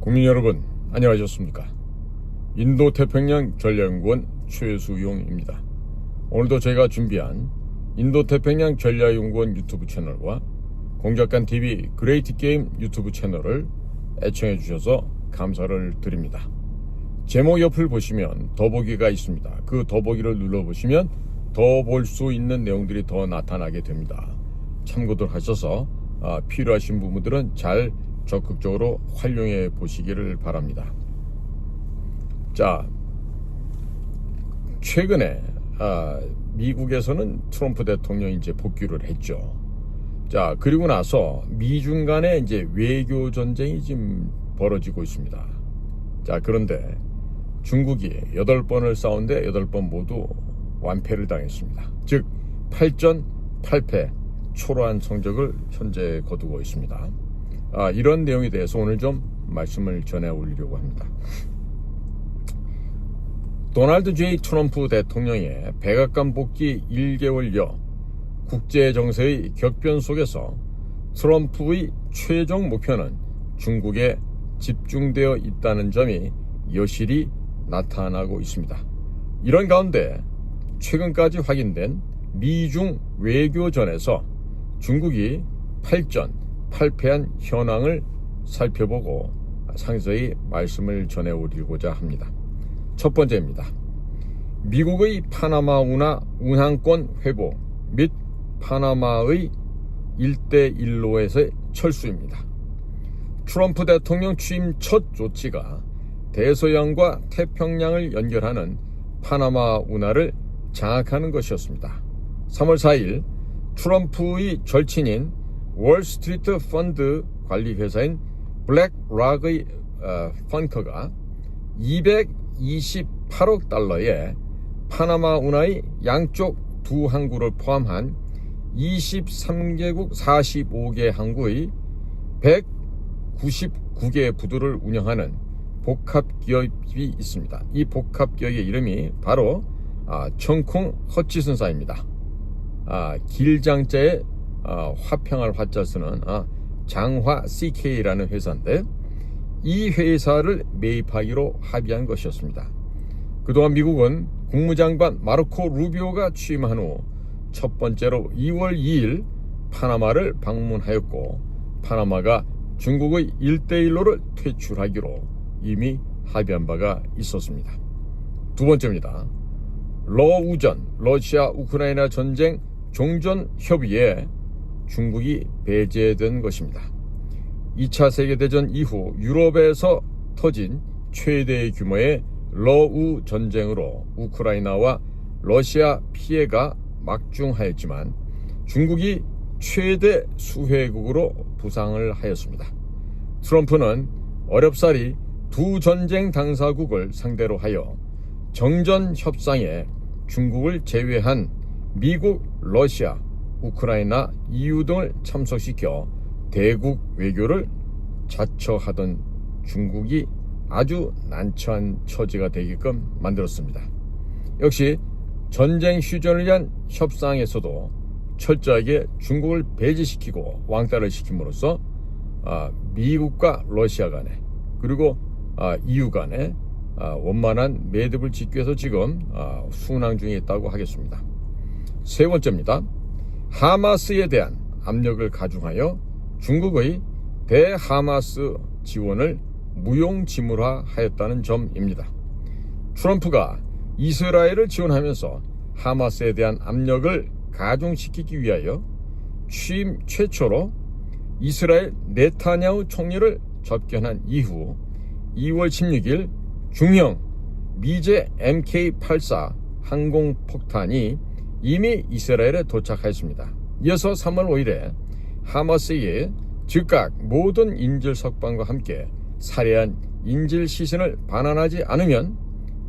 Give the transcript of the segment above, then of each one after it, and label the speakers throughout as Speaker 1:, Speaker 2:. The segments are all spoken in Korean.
Speaker 1: 국민 여러분, 안녕하셨습니까? 인도태평양 전략연구원 최수용입니다. 오늘도 제가 준비한 인도태평양 전략연구원 유튜브 채널과 공작간TV 그레이트게임 유튜브 채널을 애청해 주셔서 감사를 드립니다. 제목 옆을 보시면 더보기가 있습니다. 그 더보기를 눌러보시면 더 볼 수 있는 내용들이 더 나타나게 됩니다. 참고들 하셔서 필요하신 부분들은 잘 적극적으로 활용해 보시기를 바랍니다. 자, 최근에 미국에서는 트럼프 대통령이 이제 복귀를 했죠. 자, 그리고 나서 미중 간에 이제 외교 전쟁이 지금 벌어지고 있습니다. 자, 그런데 중국이 8번을 싸운데 8번 모두 완패를 당했습니다. 즉 8전 8패 초라한 성적을 현재 거두고 있습니다. 이런 내용에 대해서 오늘 좀 말씀을 전해 올리려고 합니다. 도널드 J. 트럼프 대통령의 백악관 복귀 1개월여 국제 정세의 격변 속에서 트럼프의 최종 목표는 중국에 집중되어 있다는 점이 여실히 나타나고 있습니다. 이런 가운데 최근까지 확인된 미중 외교전에서 중국이 8전 8패한 현황을 살펴보고 상세히 말씀을 전해드리고자 합니다. 첫 번째입니다. 미국의 파나마 운하 운항권 회복 및 파나마의 1대1로에서의 철수입니다. 트럼프 대통령 취임 첫 조치가 대서양과 태평양을 연결하는 파나마 운하를 장악하는 것이었습니다. 3월 4일 트럼프의 절친인 월스트리트 펀드 관리회사인 블랙락의 펀커가 228억 달러의 파나마 운하의 양쪽 두 항구를 포함한 23개국 45개 항구의 199개 부두를 운영하는 복합기업이 있습니다. 이 복합기업의 이름이 바로 청콩 허치슨사입니다. 길장자의 화평할 화자 쓰는 장화 CK라는 회사인데 이 회사를 매입하기로 합의한 것이었습니다. 그동안 미국은 국무장관 마르코 루비오가 취임한 후 첫 번째로 2월 2일 파나마를 방문하였고 파나마가 중국의 1대1로를 퇴출하기로 이미 합의한 바가 있었습니다. 두 번째입니다. 러우전 러시아 우크라이나 전쟁 종전 협의에 중국이 배제된 것입니다. 2차 세계대전 이후 유럽에서 터진 최대 규모의 러우 전쟁으로 우크라이나와 러시아 피해가 막중하였지만 중국이 최대 수혜국으로 부상을 하였습니다. 트럼프는 어렵사리 두 전쟁 당사국을 상대로 하여 정전 협상에 중국을 제외한 미국, 러시아, 우크라이나, EU 등을 참석시켜 대국 외교를 자처하던 중국이 아주 난처한 처지가 되게끔 만들었습니다. 역시 전쟁 휴전을 위한 협상에서도 철저하게 중국을 배제시키고 왕따를 시킴으로써 미국과 러시아 간에 그리고 EU 간에 원만한 매듭을 짓기 위해서 지금 순항 중에 있다고 하겠습니다. 세 번째입니다. 하마스에 대한 압력을 가중하여 중국의 대하마스 지원을 무용지물화하였다는 점입니다. 트럼프가 이스라엘을 지원하면서 하마스에 대한 압력을 가중시키기 위하여 취임 최초로 이스라엘 네타냐후 총리를 접견한 이후 2월 16일 중형 미제 MK-84 항공폭탄이 이미 이스라엘에 도착하였습니다. 이어서 3월 5일에 하마스의 즉각 모든 인질 석방과 함께 살해한 인질 시신을 반환하지 않으면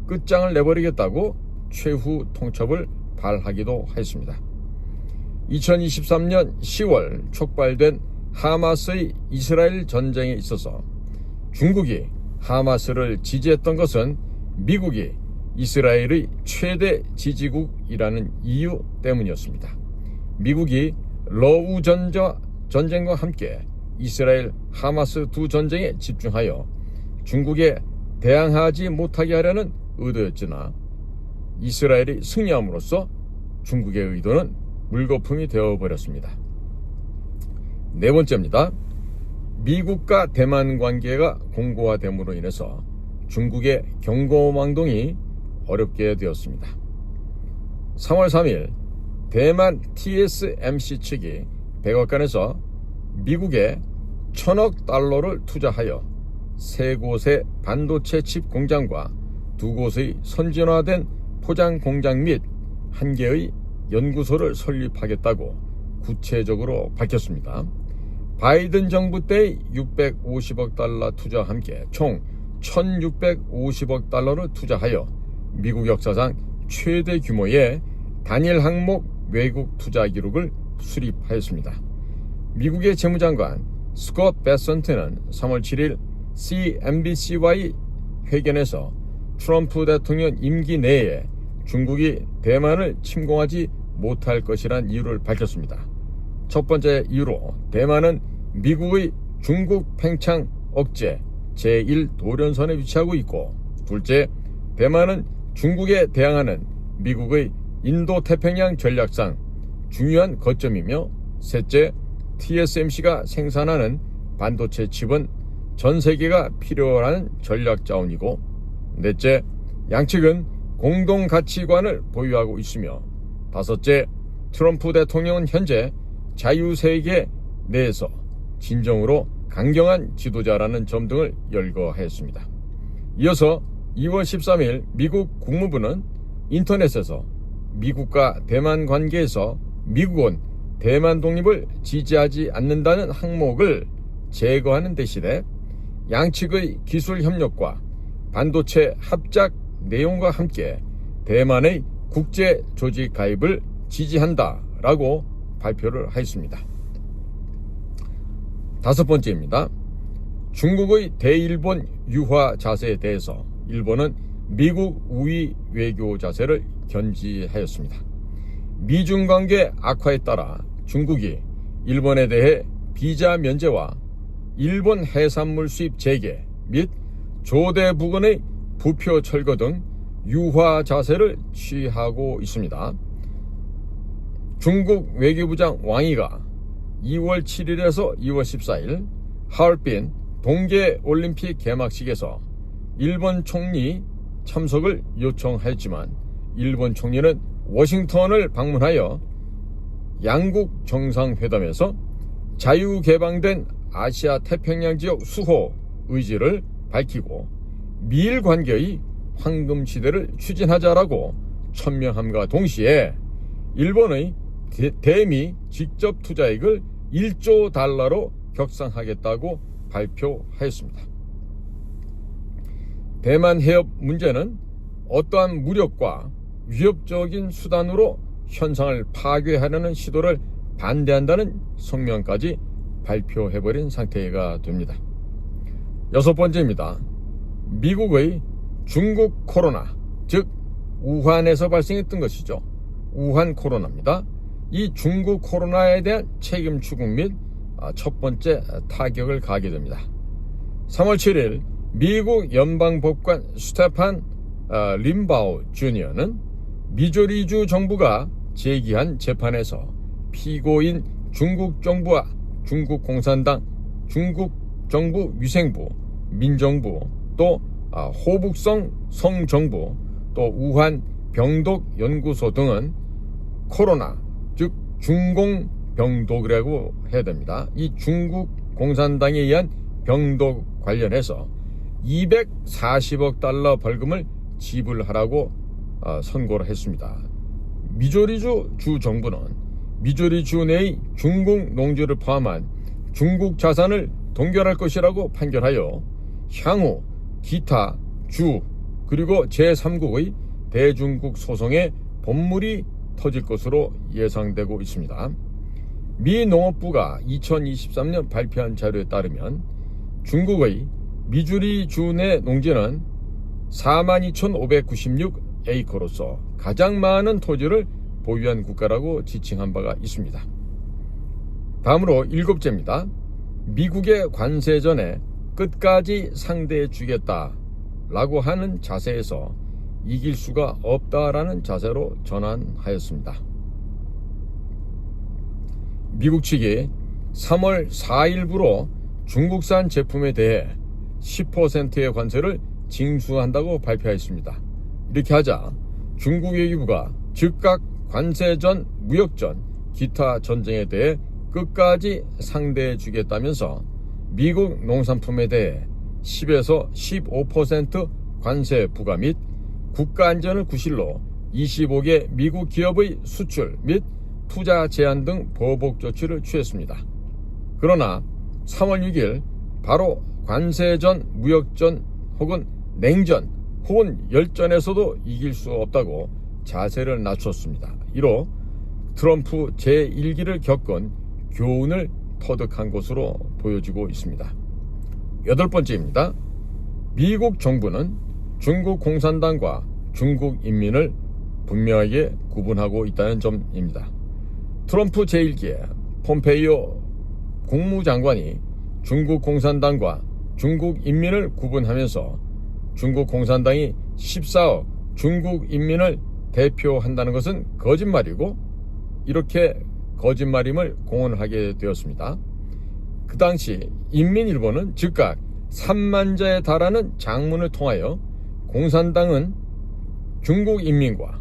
Speaker 1: 끝장을 내버리겠다고 최후 통첩을 발하기도 하였습니다. 2023년 10월 촉발된 하마스의 이스라엘 전쟁에 있어서 중국이 하마스를 지지했던 것은 미국이 이스라엘의 최대 지지국이라는 이유 때문이었습니다. 미국이 러우 전쟁과 함께 이스라엘 하마스 두 전쟁에 집중하여 중국에 대항하지 못하게 하려는 의도였으나 이스라엘이 승리함으로써 중국의 의도는 물거품이 되어버렸습니다. 네 번째입니다. 미국과 대만 관계가 공고화됨으로 인해서 중국의 경고망동이 어렵게 되었습니다. 3월 3일 대만 TSMC 측이 백악관에서 미국에 1,000억 달러를 투자하여 3곳의 반도체 칩 공장과 2곳의 선진화된 포장 공장 및 1개의 연구소를 설립하겠다고 구체적으로 밝혔습니다. 바이든 정부 때의 650억 달러 투자와 함께 총 1,650억 달러를 투자하여 미국 역사상 최대 규모의 단일 항목 외국 투자 기록을 수립하였습니다. 미국의 재무장관 스콧 베선트는 3월 7일 CNBC와의 회견에서 트럼프 대통령 임기 내에 중국이 대만을 침공하지 못할 것이란 이유를 밝혔습니다. 첫 번째 이유로 대만은 미국의 중국 팽창 억제 제1도련선에 위치하고 있고, 둘째, 대만은 중국에 대항하는 미국의 인도태평양 전략상 중요한 거점이며, 셋째, TSMC가 생산하는 반도체 칩은 전 세계가 필요한 전략 자원이고, 넷째, 양측은 공동 가치관을 보유하고 있으며, 다섯째, 트럼프 대통령은 현재 자유세계 내에서 진정으로 강경한 지도자라는 점 등을 열거하였습니다. 이어서 2월 13일 미국 국무부는 인터넷에서 미국과 대만 관계에서 미국은 대만 독립을 지지하지 않는다는 항목을 제거하는 대신에 양측의 기술 협력과 반도체 합작 내용과 함께 대만의 국제 조직 가입을 지지한다라고 발표를 하였습니다. 다섯 번째입니다. 중국의 대일본 유화 자세에 대해서 일본은 미국 우위 외교 자세를 견지하였습니다. 미중 관계 악화에 따라 중국이 일본에 대해 비자 면제와 일본 해산물 수입 재개 및 조대 부근의 부표 철거 등 유화 자세를 취하고 있습니다. 중국 외교부장 왕이가 2월 7일에서 2월 14일 하얼빈 동계올림픽 개막식에서 일본 총리 참석을 요청하였지만 일본 총리는 워싱턴을 방문하여 양국 정상회담에서 자유개방된 아시아 태평양 지역 수호 의지를 밝히고 미일 관계의 황금시대를 추진하자라고 천명함과 동시에 일본의 대미 직접 투자액을 1조 달러로 격상하겠다고 발표하였습니다. 대만 해협 문제는 어떠한 무력과 위협적인 수단으로 현상을 파괴하려는 시도를 반대한다는 성명까지 발표해버린 상태가 됩니다. 여섯 번째입니다. 미국의 중국 코로나, 즉 우한에서 발생했던 것이죠. 우한 코로나입니다. 이 중국 코로나에 대한 책임 추궁 및 첫 번째 타격을 가하게 됩니다. 3월 7일 미국 연방법관 스테판 림바우 주니어는 미조리주 정부가 제기한 재판에서 피고인 중국 정부와 중국 공산당, 중국 정부 위생부, 민정부, 또 호북성 성정부, 또 우한 병독연구소 등은 코로나, 즉 중공병독이라고 해야 됩니다. 이 중국 공산당에 의한 병독 관련해서 240억 달러 벌금을 지불하라고 선고를 했습니다. 미조리주 주 정부는 미조리주 내의 중국 농지를 포함한 중국 자산을 동결할 것이라고 판결하여 향후 기타 주 그리고 제3국의 대중국 소송에 법물이 터질 것으로 예상되고 있습니다. 미 농업부가 2023년 발표한 자료에 따르면 중국의 미주리주 내 농지는 42,596에이커로서 가장 많은 토지를 보유한 국가라고 지칭한 바가 있습니다. 다음으로 일곱째입니다. 미국의 관세 전에 끝까지 상대해 주겠다라고 하는 자세에서 이길 수가 없다라는 자세로 전환하였습니다. 미국 측이 3월 4일부로 중국산 제품에 대해 10%의 관세를 징수한다고 발표했습니다. 이렇게 하자 중국 외교부가 즉각 관세전, 무역전, 기타 전쟁에 대해 끝까지 상대해 주겠다면서 미국 농산품에 대해 10에서 15% 관세 부과 및 국가안전을 구실로 25개 미국 기업의 수출 및 투자 제한 등 보복 조치를 취했습니다. 그러나 3월 6일 바로 관세전, 무역전 혹은 냉전 혹은 열전에서도 이길 수 없다고 자세를 낮췄습니다. 이로 트럼프 제1기를 겪은 교훈을 터득한 것으로 보여지고 있습니다. 8번째입니다. 미국 정부는 중국 공산당과 중국 인민을 분명하게 구분하고 있다는 점입니다. 트럼프 제1기에 폼페이오 국무장관이 중국 공산당과 중국 인민을 구분하면서 중국 공산당이 14억 중국 인민을 대표한다는 것은 거짓말이고 이렇게 거짓말임을 공언하게 되었습니다. 그 당시 인민일보는 즉각 3만 자에 달하는 장문을 통하여 공산당은 중국 인민과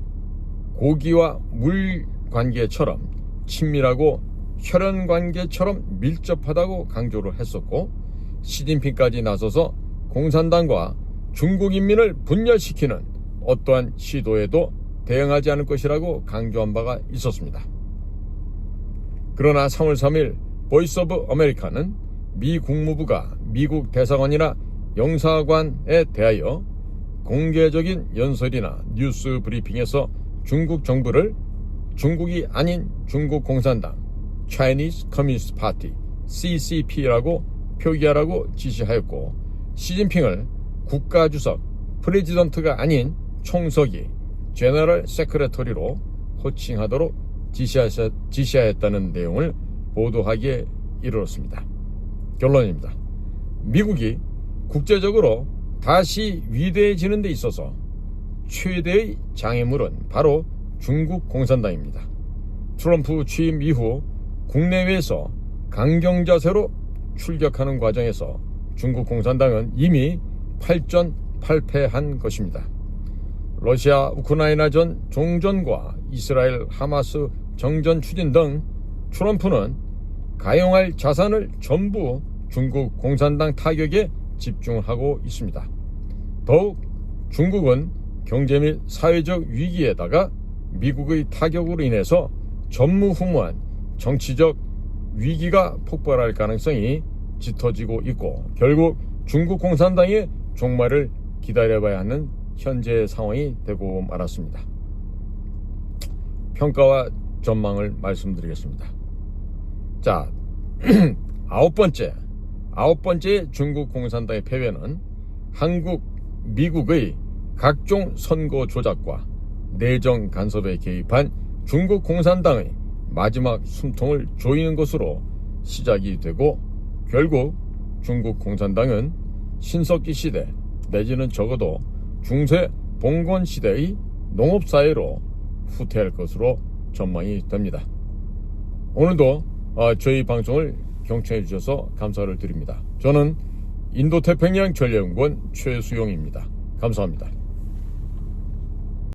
Speaker 1: 고기와 물 관계처럼 친밀하고 혈연 관계처럼 밀접하다고 강조를 했었고 시진핑까지 나서서 공산당과 중국 인민을 분열시키는 어떠한 시도에도 대응하지 않을 것이라고 강조한 바가 있었습니다. 그러나 3월 3일 보이스 오브 아메리카는 미 국무부가 미국 대사관이나 영사관에 대하여 공개적인 연설이나 뉴스 브리핑에서 중국 정부를 중국이 아닌 중국 공산당 Chinese Communist Party CCP라고 표기하라고 지시하였고 시진핑을 국가주석 프레지던트가 아닌 총서기 제너럴 세크레터리로 호칭하도록 지시하였다는 내용을 보도하기에 이르렀습니다. 결론입니다. 미국이 국제적으로 다시 위대해지는 데 있어서 최대의 장애물은 바로 중국 공산당입니다. 트럼프 취임 이후 국내외에서 강경자세로 출격하는 과정에서 중국 공산당은 이미 팔전팔패한 것입니다. 러시아 우크라이나전 종전과 이스라엘 하마스 정전 추진 등 트럼프는 가용할 자산을 전부 중국 공산당 타격에 집중하고 있습니다. 더욱 중국은 경제 및 사회적 위기에다가 미국의 타격으로 인해서 전무후무한 정치적 위기가 폭발할 가능성이 짙어지고 있고 결국 중국 공산당의 종말을 기다려봐야 하는 현재 상황이 되고 말았습니다. 평가와 전망을 말씀드리겠습니다. 자, 아홉 번째 중국 공산당의 패배는 한국, 미국의 각종 선거 조작과 내정 간섭에 개입한 중국 공산당의 마지막 숨통을 조이는 것으로 시작이 되고 결국 중국 공산당은 신석기 시대 내지는 적어도 중세 봉건 시대의 농업사회로 후퇴할 것으로 전망이 됩니다. 오늘도 저희 방송을 경청해 주셔서 감사를 드립니다. 저는 인도태평양 전략연구원 최수용입니다. 감사합니다.